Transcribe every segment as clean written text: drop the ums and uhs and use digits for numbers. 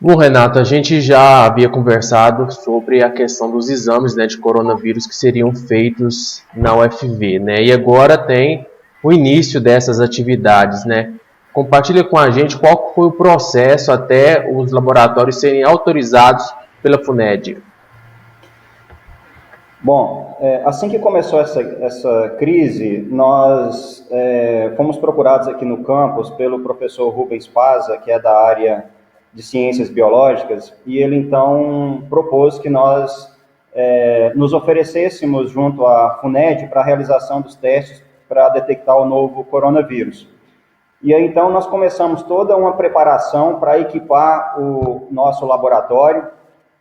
Bom, Renato, a gente já havia conversado sobre a questão dos exames, né, de coronavírus que seriam feitos na UFV, né? E agora tem o início dessas atividades, né? Compartilha com a gente qual foi o processo até os laboratórios serem autorizados pela FUNED. Bom, assim que começou essa crise, nós fomos procurados aqui no campus pelo professor Rubens Paza, que é da área de ciências biológicas, e ele então propôs que nós nos oferecêssemos junto à FUNED para a realização dos testes para detectar o novo coronavírus. E aí então nós começamos toda uma preparação para equipar o nosso laboratório.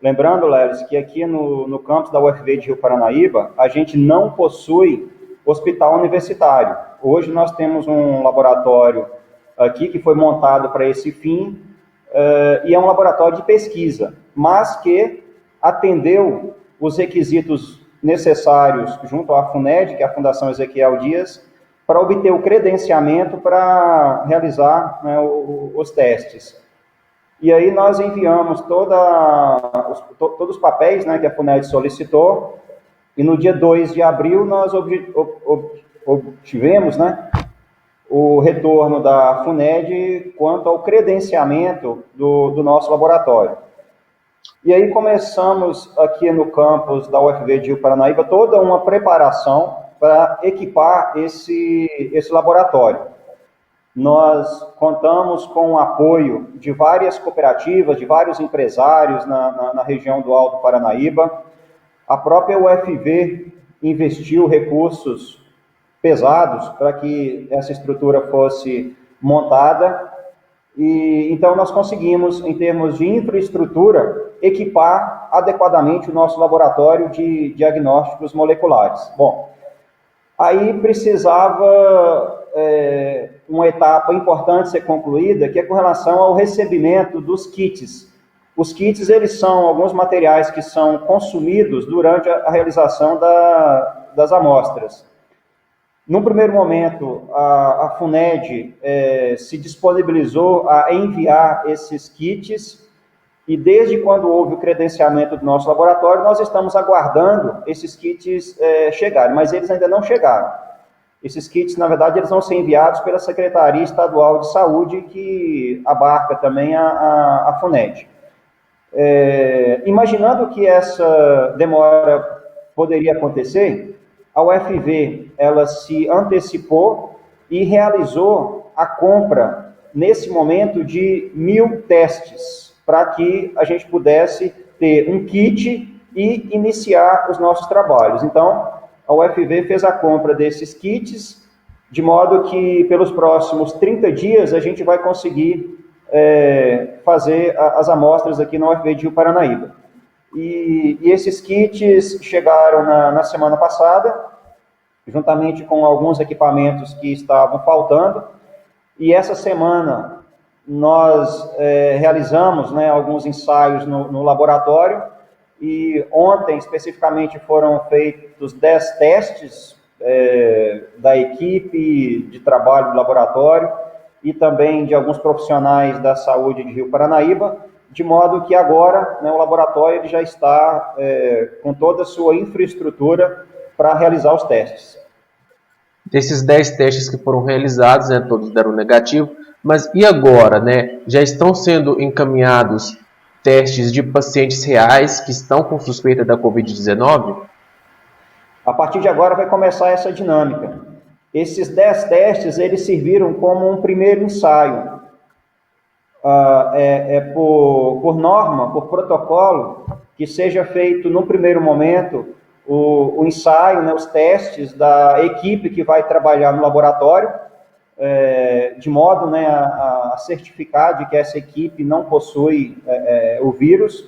Lembrando, Lelis, que aqui no campus da UFV de Rio Paranaíba, a gente não possui hospital universitário. Hoje nós temos um laboratório aqui que foi montado para esse fim, e é um laboratório de pesquisa, mas que atendeu os requisitos necessários junto à FUNED, que é a Fundação Ezequiel Dias, para obter o credenciamento para realizar, né, os testes. E aí nós enviamos todos os papéis, né, que a FUNED solicitou, e no dia 2 de abril nós obtivemos, né, o retorno da FUNED quanto ao credenciamento do nosso laboratório. E aí começamos aqui no campus da UFV de Rio Paranaíba toda uma preparação para equipar esse laboratório. Nós contamos com o apoio de várias cooperativas, de vários empresários na região do Alto Paranaíba. A própria UFV investiu recursos pesados para que essa estrutura fosse montada. E então nós conseguimos, em termos de infraestrutura, equipar adequadamente o nosso laboratório de diagnósticos moleculares. Bom, aí precisava uma etapa importante ser concluída, que é com relação ao recebimento dos kits. Os kits, eles são alguns materiais que são consumidos durante a realização das amostras. Num primeiro momento, a FUNED se disponibilizou a enviar esses kits, e desde quando houve o credenciamento do nosso laboratório, nós estamos aguardando esses kits chegarem, mas eles ainda não chegaram. Esses kits, na verdade, eles vão ser enviados pela Secretaria Estadual de Saúde, que abarca também a FUNED. Imaginando que essa demora poderia acontecer, a UFV ela se antecipou e realizou a compra, nesse momento, de 1.000 testes, para que a gente pudesse ter um kit e iniciar os nossos trabalhos. Então, a UFV fez a compra desses kits, de modo que pelos próximos 30 dias a gente vai conseguir fazer as amostras aqui na UFV de Rio Paranaíba. E esses kits chegaram na semana passada, juntamente com alguns equipamentos que estavam faltando, e essa semana nós realizamos, né, alguns ensaios no laboratório, e ontem especificamente foram feitos 10 testes da equipe de trabalho do laboratório e também de alguns profissionais da saúde de Rio Paranaíba, de modo que agora, né, o laboratório ele já está com toda a sua infraestrutura para realizar os testes. Desses 10 testes que foram realizados, né, todos deram negativo, mas e agora, né? Já estão sendo encaminhados testes de pacientes reais que estão com suspeita da Covid-19? A partir de agora vai começar essa dinâmica. Esses 10 testes, eles serviram como um primeiro ensaio. Por norma, por protocolo, que seja feito no primeiro momento o ensaio, né, os testes da equipe que vai trabalhar no laboratório, de modo, né, a certificar de que essa equipe não possui o vírus,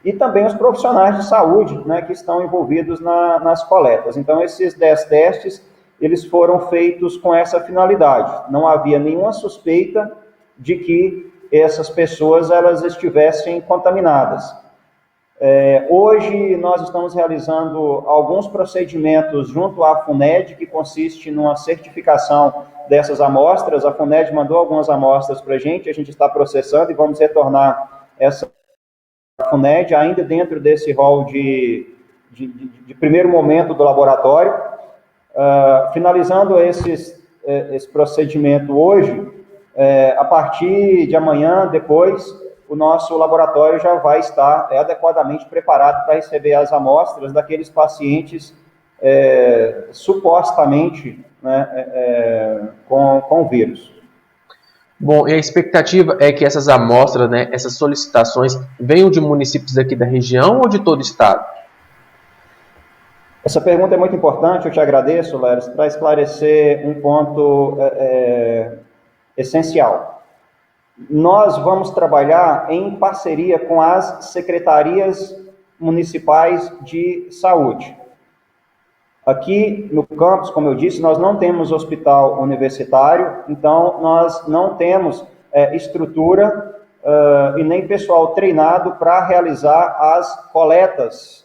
e também os profissionais de saúde, né, que estão envolvidos nas coletas. Então, esses 10 testes, eles foram feitos com essa finalidade. Não havia nenhuma suspeita de que essas pessoas elas estivessem contaminadas. Hoje nós estamos realizando alguns procedimentos junto à FUNED, que consiste numa certificação dessas amostras. A FUNED mandou algumas amostras para a gente está processando e vamos retornar essa FUNED ainda dentro desse rol de primeiro momento do laboratório. Finalizando esse procedimento hoje, a partir de amanhã, depois, o nosso laboratório já vai estar adequadamente preparado para receber as amostras daqueles pacientes supostamente, né, com o vírus. Bom, e a expectativa é que essas amostras, né, essas solicitações, venham de municípios aqui da região ou de todo o estado? Essa pergunta é muito importante, eu te agradeço, Leris, para esclarecer um ponto essencial. Nós vamos trabalhar em parceria com as secretarias municipais de saúde. Aqui no campus, como eu disse, nós não temos hospital universitário, então nós não temos estrutura e nem pessoal treinado para realizar as coletas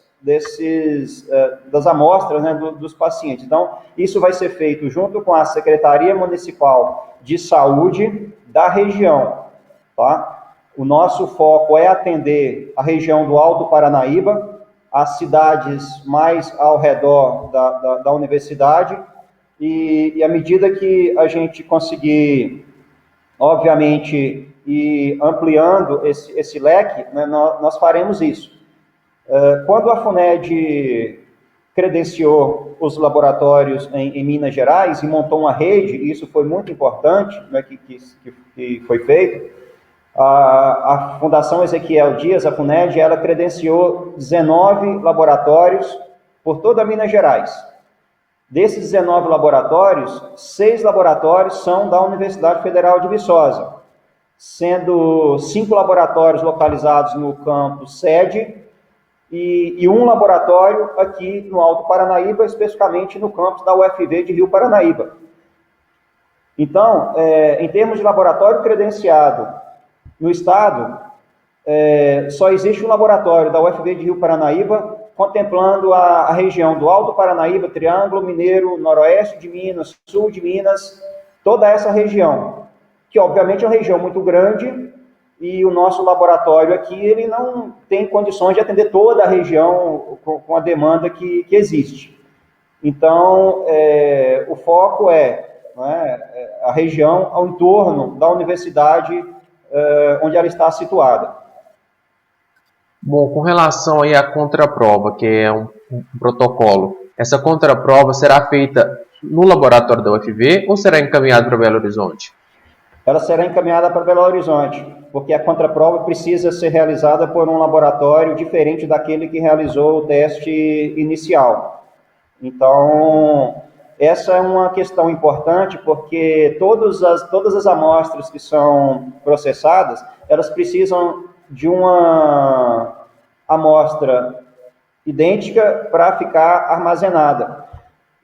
das amostras, né, dos pacientes. Então, isso vai ser feito junto com a Secretaria Municipal de Saúde da região. Tá? O nosso foco é atender a região do Alto Paranaíba, as cidades mais ao redor da universidade, e à medida que a gente conseguir, obviamente, ir ampliando esse leque, né, nós faremos isso. Quando a FUNED credenciou os laboratórios em Minas Gerais e montou uma rede, e isso foi muito importante, né, que foi feito, a Fundação Ezequiel Dias, a FUNED, ela credenciou 19 laboratórios por toda Minas Gerais. Desses 19 laboratórios, 6 laboratórios são da Universidade Federal de Viçosa, sendo 5 laboratórios localizados no campus sede e um laboratório aqui no Alto Paranaíba, especificamente no campus da UFV de Rio Paranaíba. Então, em termos de laboratório credenciado no estado, só existe um laboratório da UFV de Rio Paranaíba, contemplando a região do Alto Paranaíba, Triângulo Mineiro, Noroeste de Minas, Sul de Minas, toda essa região, que obviamente é uma região muito grande, e o nosso laboratório aqui, ele não tem condições de atender toda a região com a demanda que existe. Então, o foco a região ao entorno da universidade onde ela está situada. Bom, com relação aí à contraprova, que é um protocolo, essa contraprova será feita no laboratório da UFV ou será encaminhada para Belo Horizonte? Ela será encaminhada para Belo Horizonte, porque a contraprova precisa ser realizada por um laboratório diferente daquele que realizou o teste inicial. Então, essa é uma questão importante, porque todas as amostras que são processadas, elas precisam de uma amostra idêntica para ficar armazenada.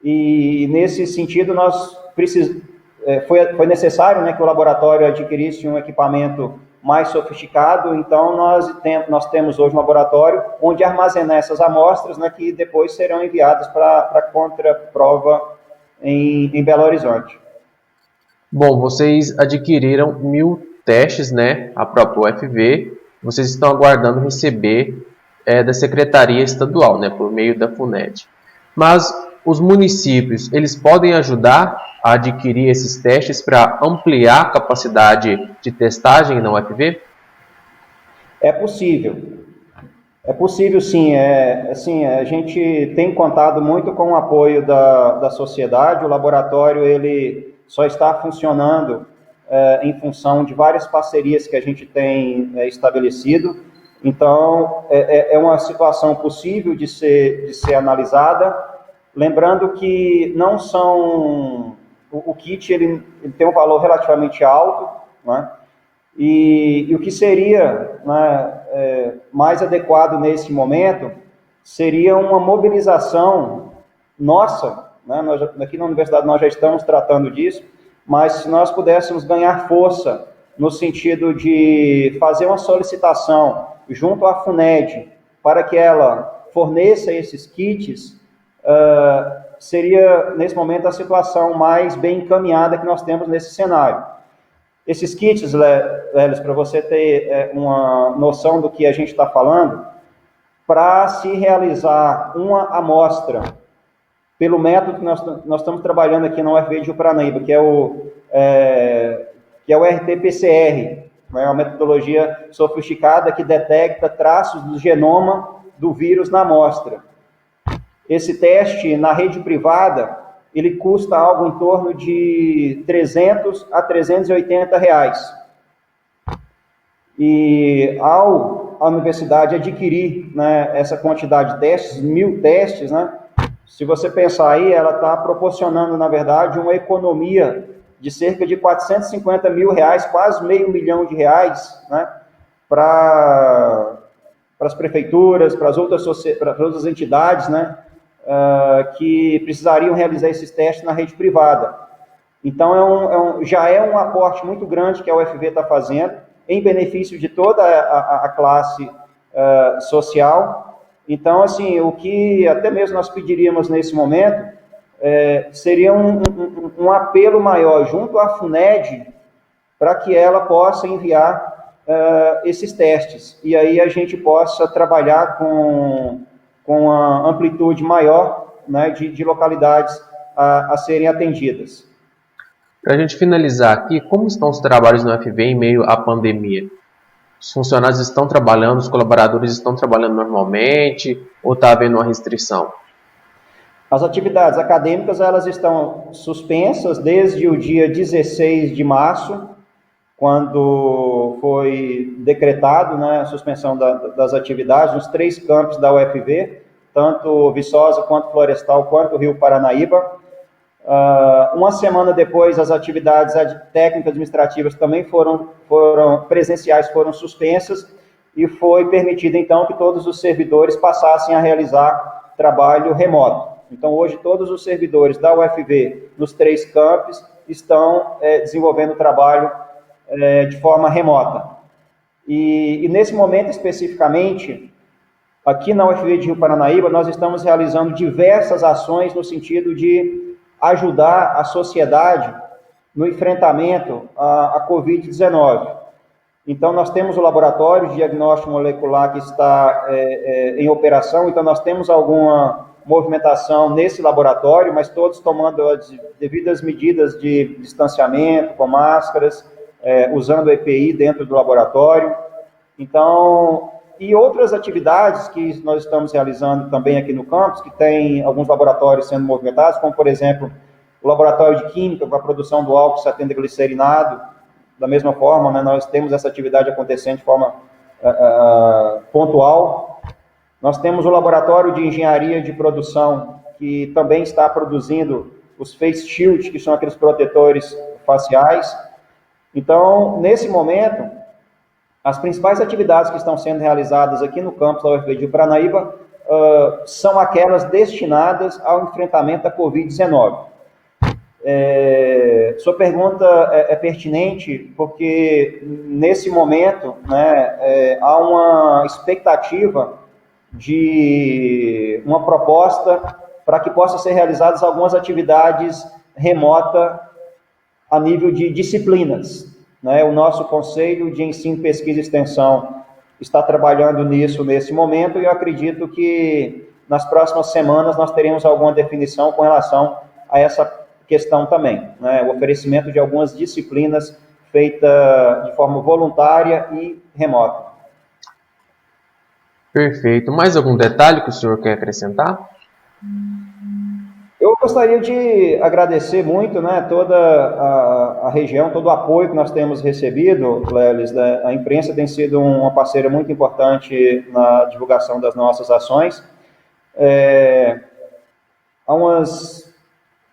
E, nesse sentido, foi necessário, né, que o laboratório adquirisse um equipamento mais sofisticado, então nós temos hoje um laboratório onde armazenar essas amostras, né, que depois serão enviadas para a contraprova em Belo Horizonte. Bom, vocês adquiriram 1.000 testes, né, a própria UFV, vocês estão aguardando receber da Secretaria Estadual, né, por meio da FUNED. Mas os municípios, eles podem ajudar a adquirir esses testes para ampliar a capacidade de testagem na UFV? É possível. É possível, sim. Assim, a gente tem contado muito com o apoio da sociedade. O laboratório ele só está funcionando em função de várias parcerias que a gente tem estabelecido. Então, é uma situação possível de ser analisada. Lembrando que não são... O kit ele tem um valor relativamente alto, né? E o que seria, né, mais adequado nesse momento seria uma mobilização nossa, né? Aqui na universidade nós já estamos tratando disso, mas se nós pudéssemos ganhar força no sentido de fazer uma solicitação junto à FUNED para que ela forneça esses kits, seria, nesse momento, a situação mais bem encaminhada que nós temos nesse cenário. Esses kits, Lelis, para você ter uma noção do que a gente está falando, para se realizar uma amostra, pelo método que nós estamos trabalhando aqui na UFV de Paranaíba, que é o RT-PCR, né, uma metodologia sofisticada que detecta traços do genoma do vírus na amostra. Esse teste na rede privada, ele custa algo em torno de 300 a 380 reais. E ao a universidade adquirir, né, essa quantidade de testes, 1.000 testes, né, se você pensar aí, ela está proporcionando, na verdade, uma economia de cerca de 450 mil reais, quase R$500 mil, né, para as prefeituras, para as outras entidades, né, que precisariam realizar esses testes na rede privada. Então, já é um aporte muito grande que a UFV está fazendo, em benefício de toda a classe social. Então, assim, o que até mesmo nós pediríamos nesse momento seria um apelo maior junto à FUNED para que ela possa enviar esses testes. E aí a gente possa trabalhar com a amplitude maior, né, de localidades a serem atendidas. Para a gente finalizar aqui, como estão os trabalhos no UFV em meio à pandemia? Os funcionários estão trabalhando, os colaboradores estão trabalhando normalmente ou está havendo uma restrição? As atividades acadêmicas elas estão suspensas desde o dia 16 de março, quando foi decretado, né, a suspensão das atividades nos 3 campos da UFV, tanto Viçosa, quanto Florestal, quanto Rio Paranaíba. Uma semana depois, as atividades técnicas administrativas também foram presenciais, foram suspensas, e foi permitido, então, que todos os servidores passassem a realizar trabalho remoto. Então, hoje, todos os servidores da UFV, nos 3 campos, estão desenvolvendo trabalho de forma remota. E nesse momento, especificamente, aqui na UFV de Rio Paranaíba, nós estamos realizando diversas ações no sentido de ajudar a sociedade no enfrentamento à Covid-19. Então, nós temos o laboratório de diagnóstico molecular que está em operação, então nós temos alguma movimentação nesse laboratório, mas todos tomando as devidas medidas de distanciamento, com máscaras, usando EPI dentro do laboratório. Então, e outras atividades que nós estamos realizando também aqui no campus, que tem alguns laboratórios sendo movimentados, como, por exemplo, o laboratório de química para a produção do álcool 70 glicerinado. Da mesma forma, né, nós temos essa atividade acontecendo de forma pontual. Nós temos o laboratório de engenharia de produção, que também está produzindo os face shield, que são aqueles protetores faciais. Então, nesse momento, as principais atividades que estão sendo realizadas aqui no campus da UFV de Paranaíba são aquelas destinadas ao enfrentamento da Covid-19. Sua pergunta é pertinente porque, nesse momento, né, há uma expectativa de uma proposta para que possam ser realizadas algumas atividades remotas a nível de disciplinas. Né? O nosso Conselho de Ensino, Pesquisa e Extensão está trabalhando nisso nesse momento, e eu acredito que nas próximas semanas nós teremos alguma definição com relação a essa questão também, né? O oferecimento de algumas disciplinas feita de forma voluntária e remota. Perfeito. Mais algum detalhe que o senhor quer acrescentar? Eu gostaria de agradecer muito, né, toda a região, todo o apoio que nós temos recebido, Lelis, né? A imprensa tem sido uma parceira muito importante na divulgação das nossas ações. Há umas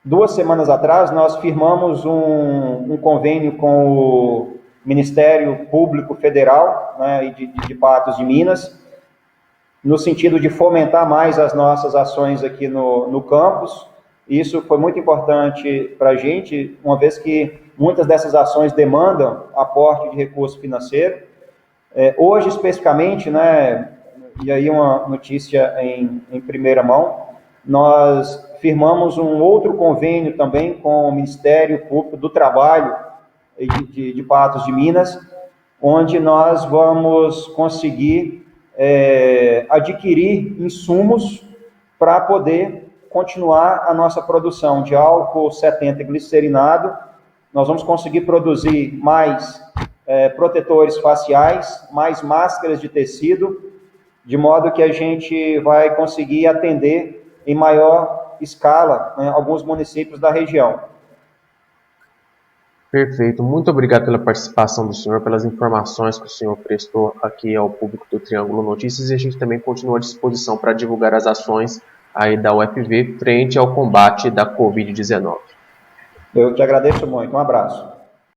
2 semanas atrás, nós firmamos um convênio com o Ministério Público Federal, né, de Patos de Minas, no sentido de fomentar mais as nossas ações aqui no campus. Isso foi muito importante para a gente, uma vez que muitas dessas ações demandam aporte de recurso financeiro. Hoje, especificamente, né, e aí uma notícia em primeira mão, nós firmamos um outro convênio também com o Ministério Público do Trabalho, de Patos de Minas, onde nós vamos conseguir adquirir insumos para poder continuar a nossa produção de álcool 70 glicerinado. Nós vamos conseguir produzir mais protetores faciais, mais máscaras de tecido, de modo que a gente vai conseguir atender em maior escala, né, alguns municípios da região. Perfeito. Muito obrigado pela participação do senhor, pelas informações que o senhor prestou aqui ao público do Triângulo Notícias, e a gente também continua à disposição para divulgar as ações aí da UFV frente ao combate da Covid-19. Eu te agradeço muito. Um abraço.